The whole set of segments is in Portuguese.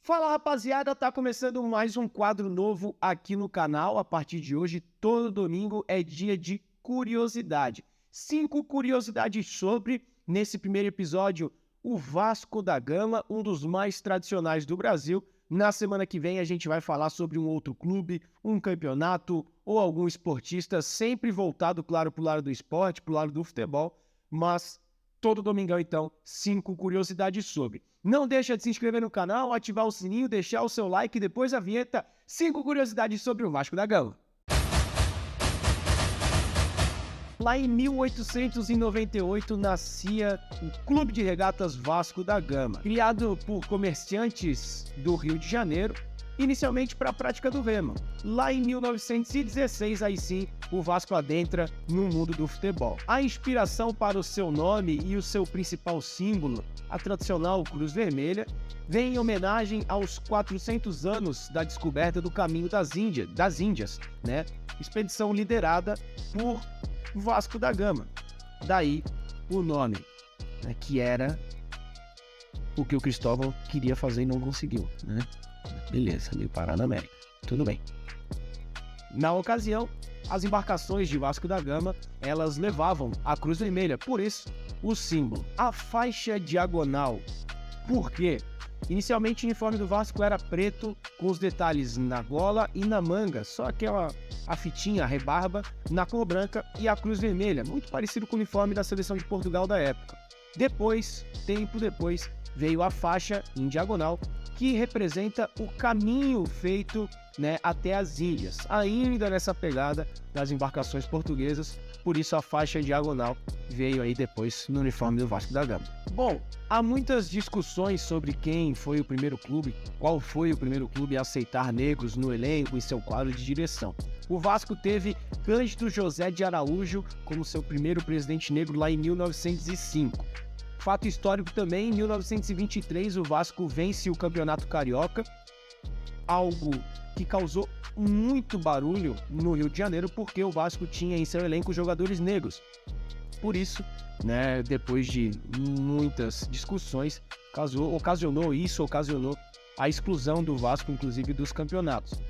Fala rapaziada, tá começando mais um quadro novo aqui no canal. A partir de hoje, todo domingo é dia de curiosidade. 5 curiosidades sobre, nesse primeiro episódio, o Vasco da Gama, um dos mais tradicionais do Brasil. Na semana que vem a gente vai falar sobre um outro clube, um campeonato ou algum esportista, sempre voltado, claro, pro lado do esporte, pro lado do futebol, mas todo domingão, então, 5 curiosidades sobre. Não deixa de se inscrever no canal, ativar o sininho, deixar o seu like e depois a vinheta 5 curiosidades sobre o Vasco da Gama. Lá em 1898 nascia o Clube de Regatas Vasco da Gama, criado por comerciantes do Rio de Janeiro, inicialmente para a prática do remo. Lá em 1916, aí sim, o Vasco adentra no mundo do futebol. A inspiração para o seu nome e o seu principal símbolo, a tradicional Cruz Vermelha, vem em homenagem aos 400 anos da descoberta do caminho das Índias, né? Expedição liderada por Vasco da Gama. Daí o nome, né? Que era o que o Cristóvão queria fazer e não conseguiu, né? Beleza, veio parar na América. Tudo bem. Na ocasião, as embarcações de Vasco da Gama, elas levavam a Cruz Vermelha, por isso, o símbolo. A faixa diagonal. Por quê? Inicialmente o uniforme do Vasco era preto, com os detalhes na gola e na manga, só aquela a fitinha, a rebarba, na cor branca e a Cruz Vermelha, muito parecido com o uniforme da seleção de Portugal da época. Depois, tempo depois, veio a faixa em diagonal, que representa o caminho feito, né, até as ilhas, ainda nessa pegada das embarcações portuguesas, por isso a faixa diagonal veio aí depois no uniforme do Vasco da Gama. Bom, há muitas discussões sobre quem foi o primeiro clube, qual foi o primeiro clube a aceitar negros no elenco e seu quadro de direção. O Vasco teve Cândido José de Araújo como seu primeiro presidente negro lá em 1905. Fato histórico também, em 1923 o Vasco vence o Campeonato Carioca, algo que causou muito barulho no Rio de Janeiro porque o Vasco tinha em seu elenco jogadores negros. Por isso, né, depois de muitas discussões, ocasionou a exclusão do Vasco, inclusive dos campeonatos.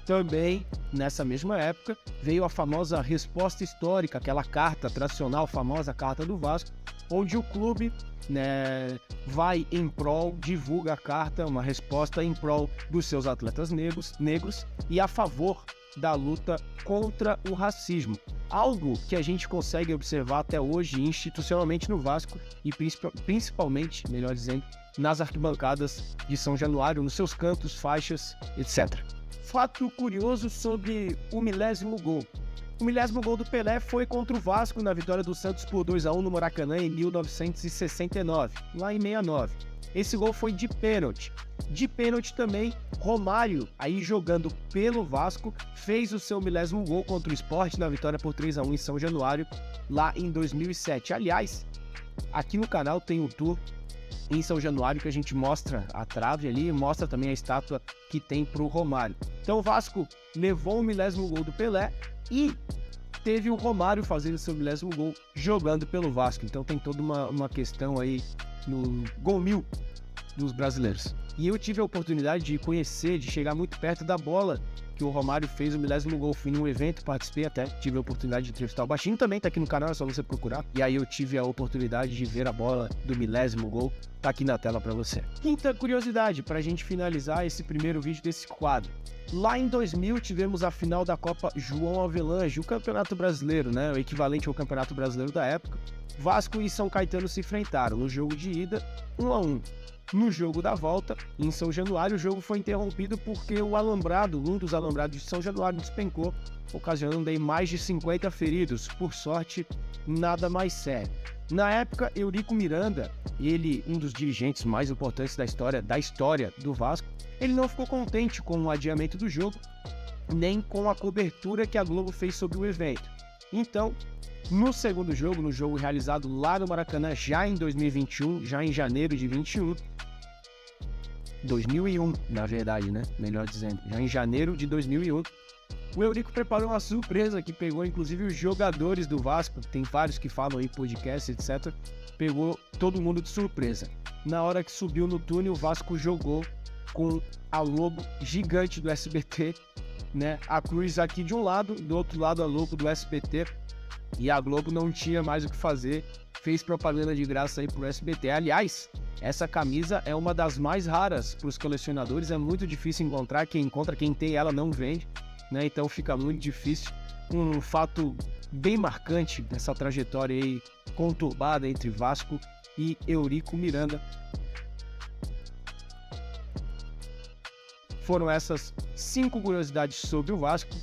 Também, nessa mesma época, veio a famosa resposta histórica, aquela carta tradicional, famosa carta do Vasco, onde o clube, né, vai em prol, divulga a carta, uma resposta em prol dos seus atletas negros e a favor da luta contra o racismo. Algo que a gente consegue observar até hoje institucionalmente no Vasco e principalmente, melhor dizendo, nas arquibancadas de São Januário, nos seus cantos, faixas, etc. Fato curioso sobre o milésimo gol. O milésimo gol do Pelé foi contra o Vasco na vitória do Santos por 2-1 no Maracanã em 1969, lá em 69. Esse gol foi de pênalti. De pênalti também, Romário, aí jogando pelo Vasco, fez o seu milésimo gol contra o Sport na vitória por 3-1 em São Januário, lá em 2007. Aliás, aqui no canal tem um tour em São Januário que a gente mostra a trave ali e mostra também a estátua que tem pro Romário. Então o Vasco levou o milésimo gol do Pelé e teve o Romário fazendo seu milésimo gol jogando pelo Vasco. Então tem toda uma questão aí no gol 1000 dos brasileiros. E eu tive a oportunidade de conhecer, de chegar muito perto da bola que o Romário fez o milésimo gol. Fui num evento, participei até, tive a oportunidade de entrevistar o Baixinho, também tá aqui no canal, é só você procurar. E aí eu tive a oportunidade de ver a bola do milésimo gol, tá aqui na tela pra você. Quinta curiosidade, pra gente finalizar esse primeiro vídeo desse quadro. Lá em 2000 tivemos a final da Copa João Avelange, o Campeonato Brasileiro, né, o equivalente ao Campeonato Brasileiro da época. Vasco e São Caetano se enfrentaram no jogo de ida, 1-1. No jogo da volta, em São Januário, o jogo foi interrompido porque um dos alambrados de São Januário despencou, ocasionando aí mais de 50 feridos. Por sorte, nada mais sério. Na época, Eurico Miranda, ele, um dos dirigentes mais importantes da história do Vasco, ele não ficou contente com o adiamento do jogo, nem com a cobertura que a Globo fez sobre o evento. Então, no segundo jogo, no jogo realizado lá no Maracanã, já em 2021, já em janeiro de 2001, na verdade, né? Melhor dizendo, já em janeiro de 2001, o Eurico preparou uma surpresa que pegou inclusive os jogadores do Vasco, tem vários que falam aí podcast, etc. Pegou todo mundo de surpresa. Na hora que subiu no túnel, o Vasco jogou com a logo gigante do SBT, né? A cruz aqui de um lado, do outro lado a logo do SBT. E a Globo não tinha mais o que fazer, fez propaganda de graça aí pro SBT. Aliás, essa camisa é uma das mais raras para os colecionadores, é muito difícil encontrar, quem encontra, quem tem ela não vende, né? Então fica muito difícil. Um fato bem marcante dessa trajetória aí conturbada entre Vasco e Eurico Miranda. Foram essas 5 curiosidades sobre o Vasco,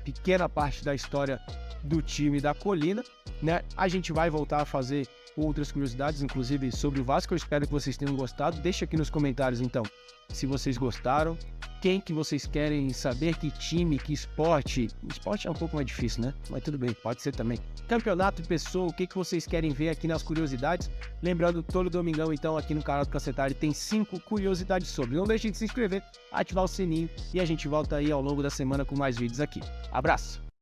pequena parte da história do time da Colina, né? A gente vai voltar a fazer outras curiosidades, inclusive sobre o Vasco. Eu espero que vocês tenham gostado. Deixa aqui nos comentários, então, se vocês gostaram, quem que vocês querem saber, que time, que esporte. O esporte é um pouco mais difícil, né? Mas tudo bem, pode ser também. Campeonato e pessoa, o que que vocês querem ver aqui nas curiosidades. Lembrando, todo domingão, então, aqui no canal do Cacetari tem 5 curiosidades sobre. Não deixem de se inscrever, ativar o sininho e a gente volta aí ao longo da semana com mais vídeos aqui. Abraço!